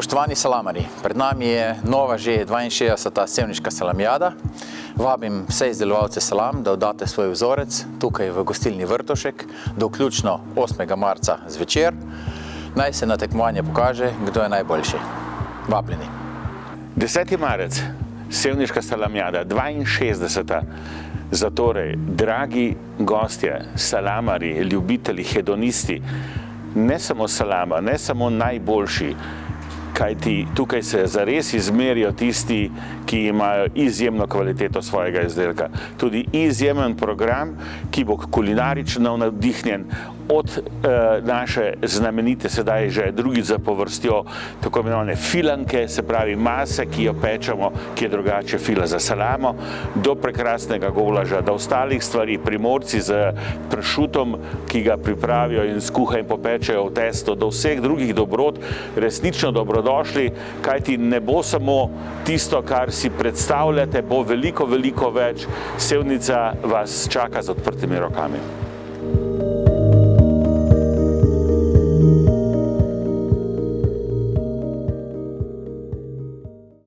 Spoštovani salamarji, pred nami je nova že 62. sevniška salamijada. Vabim vse izdelovalce salam, da oddate svoj vzorec tukaj v gostilni Vrtovšek do vključno 8. marca zvečer. Naj se na tekmovanje pokaže, kdo je najboljši. Vabljeni. 10. marec, sevniška salamijada, 62. Zatorej, dragi gostje, salamarji, ljubitelji, hedonisti, ne samo salama, ne samo najboljši, kajti tukaj se zares izmerijo tisti, ki imajo izjemno kvaliteto svojega izdelka. Tudi izjemen program, ki bo kulinarično navdihnjen od naše znamenite, sedaj že drugič zapovrstjo, tako imenovane filanke, se pravi mase, ki jo pečemo, ki je drugače fila za salamo, do prekrasnega golaža, do ostalih stvari, primorci z pršutom, ki ga pripravijo in skuhajo in popečejo v testo, do vseh drugih dobrot, resnično dobrodošli, kajti ne bo samo tisto, kar si predstavljate, bo veliko, veliko več. Sevnica vas čaka z odprtimi rokami.